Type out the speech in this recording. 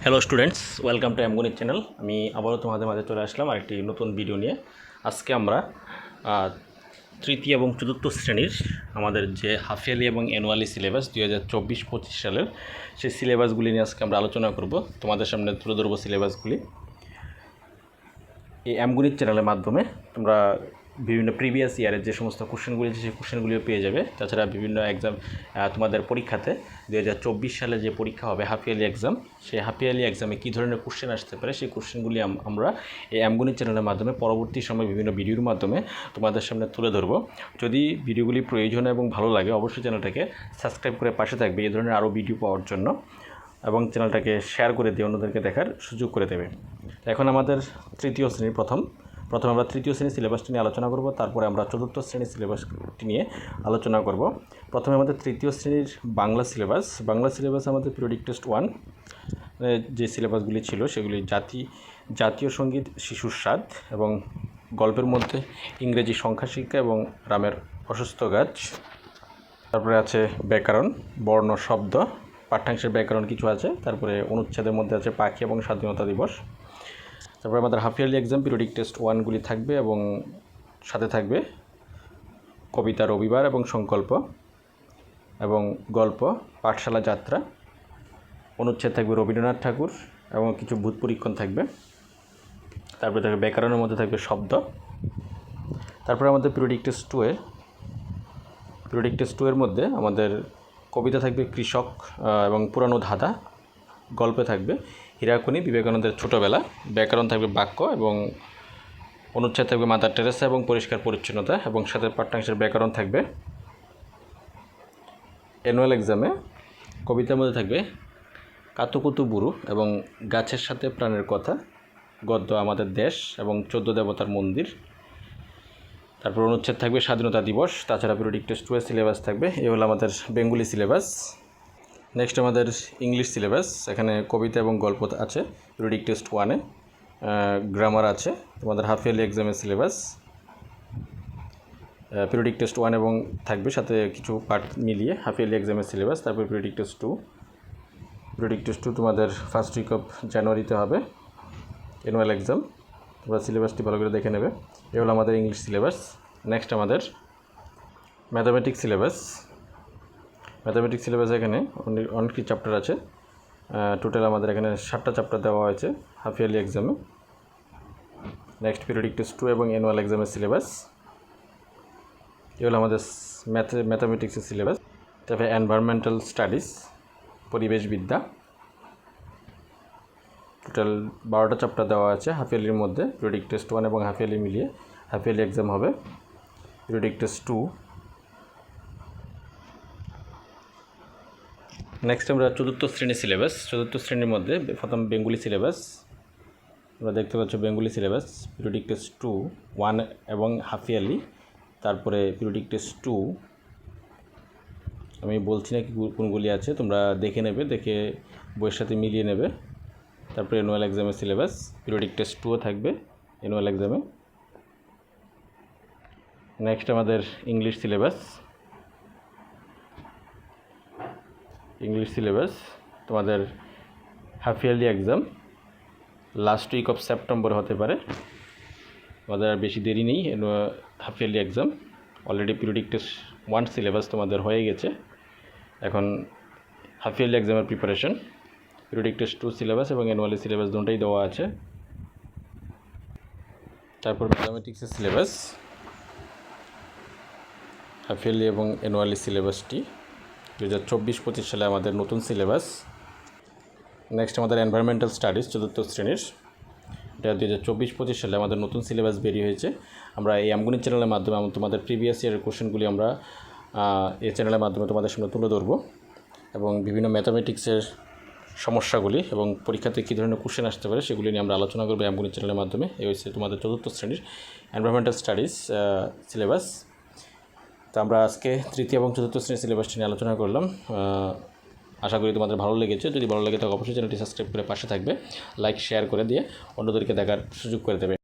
Hello students, welcome to এমগণিত channel. আমি আবারও তোমাদের মাঝে চলে আসলাম আরেকটি নতুন ভিডিও নিয়ে। আজকে আমরা তৃতীয় এবং চতুর্থ শ্রেণীর আমাদের যে হাফ ইয়ারলি এবং অ্যানুয়ালি সিলেবাস 2024-25 সালের সেই সিলেবাসগুলি নিয়ে আজকে আমরা আলোচনা করব। তোমাদের সামনে তুলে ধরবো সিলেবাসগুলি। এই এমগণিত চ্যানেলের মাধ্যমে তোমরা বিভিন্ন প্রিভিয়াস ইয়ারের যে সমস্ত কোশ্চেনগুলি আছে সেই কোশ্চেনগুলিও পেয়ে যাবে। তাছাড়া বিভিন্ন এক্সাম তোমাদের পরীক্ষাতে 2024 সালে যে পরীক্ষা হবে হাফ ইয়ারলি এক্সাম, সেই হাফ ইয়ারলি এক্সামে কী ধরনের কোশ্চেন আসতে পারে সেই কোশ্চেনগুলি আমরা এই এমগণিত চ্যানেলের মাধ্যমে পরবর্তী সময় বিভিন্ন ভিডিওর মাধ্যমে তোমাদের সামনে তুলে ধরবো। যদি ভিডিওগুলি প্রয়োজনীয় এবং ভালো লাগে অবশ্যই চ্যানেলটাকে সাবস্ক্রাইব করে পাশে থাকবে এই ধরনের আরও ভিডিও পাওয়ার জন্য, এবং চ্যানেলটাকে শেয়ার করে দিয়ে অন্যদেরকে দেখার সুযোগ করে দেবে। এখন আমাদের তৃতীয় শ্রেণীর প্রথমে আমরা তৃতীয় শ্রেণীর সিলেবাসটি নিয়ে আলোচনা করব, তারপরে আমরা চতুর্থ শ্রেণীর সিলেবাসটি নিয়ে আলোচনা করব। প্রথমে আমাদের তৃতীয় শ্রেণীর বাংলা সিলেবাস আমাদের পিরিয়ডিক টেস্ট 1 যে সিলেবাসগুলি ছিল সেগুলি জাতীয় সঙ্গীত, শিশুর স্বাদ এবং গল্পের মধ্যে ইংরেজি সংখ্যা শিক্ষা এবং রামের অসুস্থ গাছ। তারপরে আছে ব্যাকরণ, বর্ণ, শব্দ, পাঠ্যাংশের ব্যাকরণ কিছু আছে। তারপরে অনুচ্ছেদের মধ্যে আছে পাখি এবং স্বাধীনতা দিবস। তারপরে আমাদের half yearly exam periodic test 1গুলি থাকবে এবং সাথে থাকবে কবিতা, রবিবার এবং সংকল্প এবং গল্প, পাঠশালা যাত্রা। অনুচ্ছেদ থাকবে রবীন্দ্রনাথ ঠাকুর এবং কিছু ভূত পরীক্ষণ থাকবে। তারপরে থাকবে ব্যাকরণের মধ্যে থাকবে শব্দ। তারপরে আমাদের পিরিয়ডিক টেস্ট 2 এর মধ্যে আমাদের কবিতা থাকবে কৃষক এবং পুরানো ধাঁধা। গল্পে থাকবে হীরাকুনি, বিবেকানন্দের ছোটোবেলা। ব্যাকরণ থাকবে বাক্য এবং অনুচ্ছেদ থাকবে মাদার টেরেসা এবং পরিষ্কার পরিচ্ছন্নতা এবং সাথে পাঠ্যাংশের ব্যাকরণ থাকবে। অ্যানুয়াল এক্সামে কবিতার মধ্যে থাকবে কাতুকুতু বুড়ো এবং গাছের সাথে প্রাণের কথা। গদ্য আমাদের দেশ এবং 14 দেবতার মন্দির। তারপর অনুচ্ছেদ থাকবে স্বাধীনতা দিবস। তাছাড়া পিরিয়ডিক টেস্ট 2 এর সিলেবাস থাকবে। এ হলো আমাদের বেঙ্গলি সিলেবাস। নেক্সট আমাদের ইংলিশ সিলেবাস। এখানে কবিতা এবং গল্প আছে পিরিয়ডিক টেস্ট 1-এ। গ্রামার আছে তোমাদের হাফ ইয়ারলি এক্সামের সিলেবাস। পিরিয়ডিক টেস্ট 1 এবং থাকবে সাথে কিছু পার্ট মিলিয়ে হাফ ইয়ারলি এক্সামের সিলেবাস। তারপর পিরিয়ডিক টেস্ট 2 তোমাদের ফার্স্ট উইক অফ জানুয়ারিতে হবে অ্যানুয়াল এক্সাম। তোমরা সিলেবাসটি ভালো করে দেখে নেবে। এ হলো আমাদের ইংলিশ সিলেবাস। নেক্সট আমাদের ম্যাথামেটিক্স সিলেবাস। এখানে অনেকটি চ্যাপ্টার আছে। টোটাল আমাদের এখানে 7টা চ্যাপ্টার দেওয়া হয়েছে হাফ ইয়ারলি এক্সামে। নেক্সট পিরিয়ডিক টেস্ট 2 এবং অ্যানুয়াল এক্সামের সিলেবাস। এগুলো আমাদের ম্যাথামেটিক্সের সিলেবাস। তারপরে এনভায়রনমেন্টাল স্টাডিজ, পরিবেশবিদ্যা। টোটাল 12টা চ্যাপ্টার দেওয়া আছে হাফ ইয়ারলির মধ্যে। পিরিয়ডিক টেস্ট 1 এবং হাফ ইয়ারলি মিলিয়ে হাফ ইয়ারলি এক্সাম হবে। Periodic test 2। নেক্সট আমরা চতুর্থ শ্রেণীর মধ্যে প্রথম বেঙ্গলি সিলেবাস। তোমরা দেখতে পাচ্ছ বেঙ্গলি সিলেবাস পিরিয়ডিক টেস্ট 2, 1 এবং হাফ ইয়ারলি। তারপরে পিরিয়ডিক টেস্ট 2 আমি বলছি না কি কোনগুলি আছে, তোমরা দেখে নেবে, দেখে বইয়ের সাথে মিলিয়ে নেবে। তারপরে অ্যানুয়াল এক্সামের সিলেবাস। পিরিয়ডিক টেস্ট 2 থাকবে অ্যানুয়াল এক্সামে। নেক্সট আমাদের ইংলিশ সিলেবাস তোমাদের half yearly exam last week of September হতে পারে। তোমাদের আর বেশি দেরি নেই। Half yearly exam already periodic test 1 syllabus তোমাদের হয়ে গেছে। এখন হাফ ইয়ারলি এক্সামের প্রিপারেশন। পিরিয়ডিক টেস্ট 2 সিলেবাস এবং অ্যানুয়ালি সিলেবাস দুটোই দেওয়া আছে। তারপর ম্যাথামেটিক্সের সিলেবাস হাফ ইয়ারলি এবং অ্যানুয়ালি সিলেবাসটি 2024-25 সালে আমাদের নতুন সিলেবাস। নেক্সট আমাদের এনভায়রনমেন্টাল স্টাডিজ চতুর্থ শ্রেণীর। এটা 2024-25 সালে আমাদের নতুন সিলেবাস বেরিয়ে হয়েছে। আমরা এই এমগণিত চ্যানেলের মাধ্যমে তোমাদের প্রিভিয়াস ইয়ারের কোশ্চেনগুলি আমরা এই চ্যানেলের মাধ্যমে তোমাদের সামনে তুলে ধরবো এবং বিভিন্ন ম্যাথামেটিক্সের সমস্যাগুলি এবং পরীক্ষাতে কী ধরনের কোশ্চেন আসতে পারে সেগুলি নিয়ে আমরা আলোচনা করবো এমগণিত চ্যানেলের মাধ্যমে। এই হচ্ছে তোমাদের চতুর্থ শ্রেণীর এনভায়রনমেন্টাল স্টাডিজ সিলেবাস। তো আমরা আজকে তৃতীয় এবং চতুর্থ শ্রেণীর সিলেবাসটি নিয়ে আলোচনা করলাম। আশা করি তোমাদের ভালো লেগেছে। যদি ভালো লাগে তাহলে অবশ্যই চ্যানেলটি সাবস্ক্রাইব করে পাশে থাকবে, লাইক শেয়ার করে দিয়ে অন্যদেরকে দেখার সুযোগ করে দেবে।